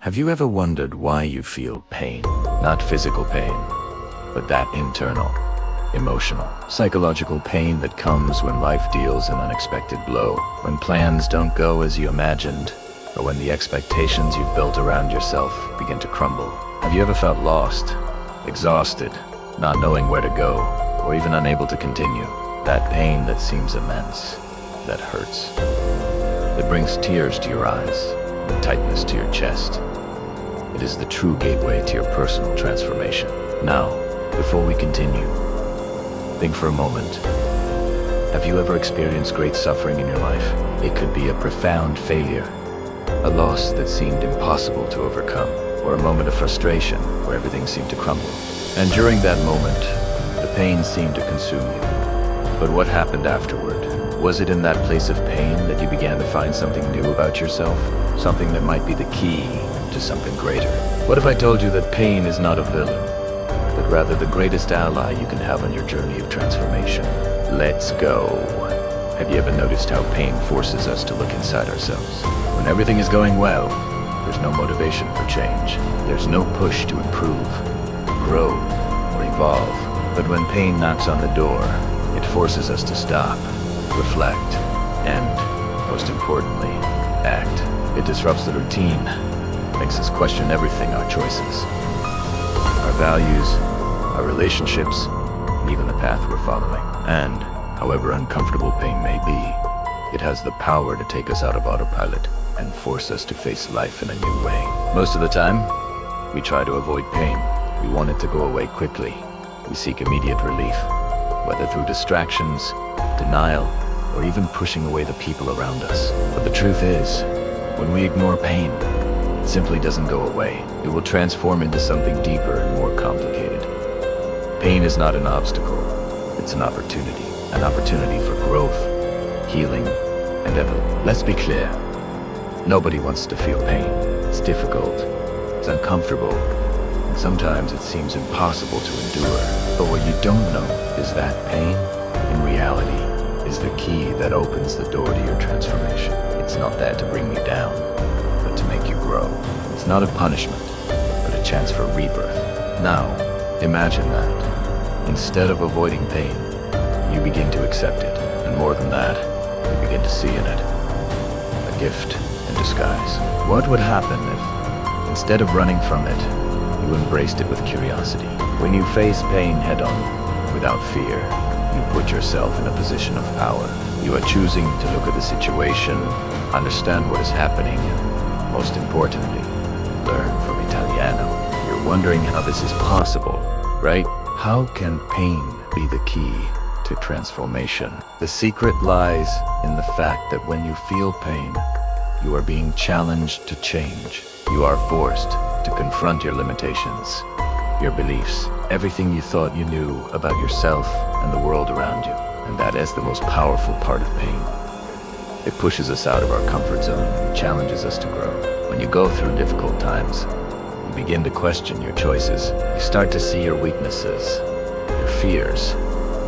Have you ever wondered why you feel pain? Not physical pain, but that internal, emotional, psychological pain that comes when life deals an unexpected blow, when plans don't go as you imagined, or when the expectations you've built around yourself begin to crumble. Have you ever felt lost, exhausted, not knowing where to go, or even unable to continue? That pain that seems immense, that hurts. It brings tears to your eyes, and tightness to your chest. It is the true gateway to your personal transformation. Now, before we continue, think for a moment. Have you ever experienced great suffering in your life? It could be a profound failure, a loss that seemed impossible to overcome, or a moment of frustration where everything seemed to crumble. And during that moment, the pain seemed to consume you. But what happened afterward? Was it in that place of pain that you began to find something new about yourself? Something that might be the key to something greater? What if I told you that pain is not a villain, but rather the greatest ally you can have on your journey of transformation? Let's go. Have you ever noticed how pain forces us to look inside ourselves? When everything is going well, there's no motivation for change. There's no push to improve, grow, or evolve. But when pain knocks on the door, it forces us to stop, reflect, and, most importantly, act. It disrupts the routine, makes us question everything, our choices, our values, our relationships, and even the path we're following. And, however uncomfortable pain may be, it has the power to take us out of autopilot and force us to face life in a new way. Most of the time, we try to avoid pain. We want it to go away quickly. We seek immediate relief, whether through distractions, denial, or even pushing away the people around us. But the truth is, when we ignore pain, it simply doesn't go away. It will transform into something deeper and more complicated. Pain is not an obstacle, it's an opportunity for growth, healing, and evolution. Let's be clear, nobody wants to feel pain. It's difficult, it's uncomfortable, and sometimes it seems impossible to endure. But what you don't know is that pain, in reality, is the key that opens the door to your transformation. It's not there to bring you down, but to make you grow. It's not a punishment, but a chance for rebirth. Now, imagine that. Instead of avoiding pain, you begin to accept it. And more than that, you begin to see in it a gift in disguise. What would happen if, instead of running from it, you embraced it with curiosity? When you face pain head-on, without fear, you put yourself in a position of power. You are choosing to look at the situation, understand what is happening, and most importantly, learn from Italiano. You're wondering how this is possible, right? How can pain be the key to transformation? The secret lies in the fact that when you feel pain, you are being challenged to change. You are forced to confront your limitations, your beliefs, everything you thought you knew about yourself and the world around you. And that is the most powerful part of pain. It pushes us out of our comfort zone and challenges us to grow. When you go through difficult times, you begin to question your choices. You start to see your weaknesses, your fears,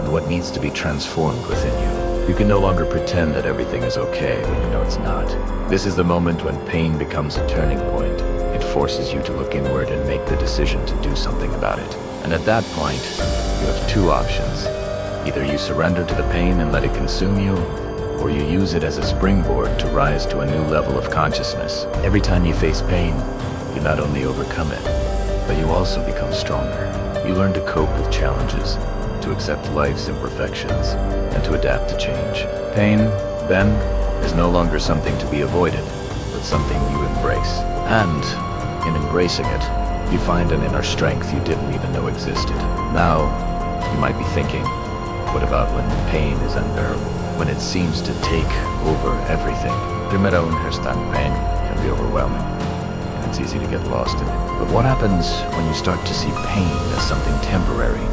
and what needs to be transformed within you. You can no longer pretend that everything is okay when you know it's not. This is the moment when pain becomes a turning point. It forces you to look inward and make the decision to do something about it. And at that point, you have two options. Either you surrender to the pain and let it consume you, or you use it as a springboard to rise to a new level of consciousness. Every time you face pain, you not only overcome it, but you also become stronger. You learn to cope with challenges, to accept life's imperfections, and to adapt to change. Pain, then, is no longer something to be avoided, but something you embrace. And, in embracing it, you find an inner strength you didn't even know existed. Now, you might be thinking, what about when the pain is unbearable? When it seems to take over everything? Primero un instante pain can be overwhelming, and it's easy to get lost in it. But what happens when you start to see pain as something temporary?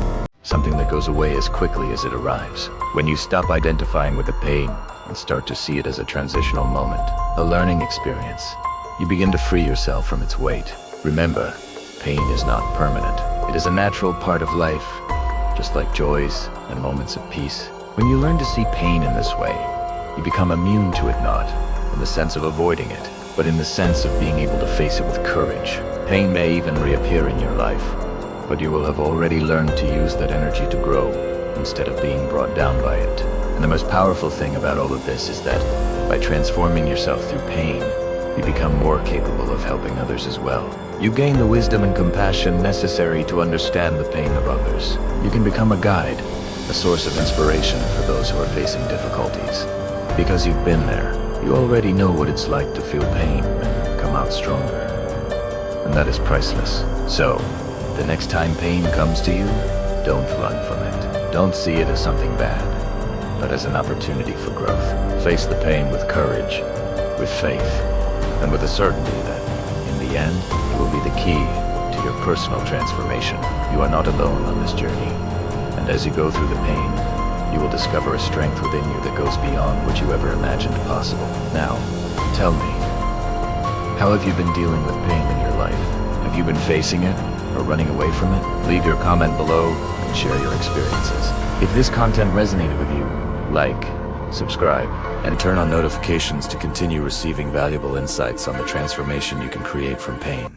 Something that goes away as quickly as it arrives? When you stop identifying with the pain and start to see it as a transitional moment, a learning experience, you begin to free yourself from its weight. Remember, pain is not permanent. It is a natural part of life, just like joys and moments of peace. When you learn to see pain in this way, you become immune to it, not in the sense of avoiding it, but in the sense of being able to face it with courage. Pain may even reappear in your life, but you will have already learned to use that energy to grow instead of being brought down by it. And the most powerful thing about all of this is that by transforming yourself through pain, you become more capable of helping others as well. You gain the wisdom and compassion necessary to understand the pain of others. You can become a guide, a source of inspiration for those who are facing difficulties. Because you've been there, you already know what it's like to feel pain and come out stronger. And that is priceless. So, the next time pain comes to you, don't run from it. Don't see it as something bad, but as an opportunity for growth. Face the pain with courage, with faith, and with a certainty that, in the end, it will be the key to your personal transformation. You are not alone on this journey, and as you go through the pain, you will discover a strength within you that goes beyond what you ever imagined possible. Now, tell me, how have you been dealing with pain in your life? Have you been facing it or running away from it? Leave your comment below and share your experiences. If this content resonated with you, like, subscribe, and turn on notifications to continue receiving valuable insights on the transformation you can create from pain.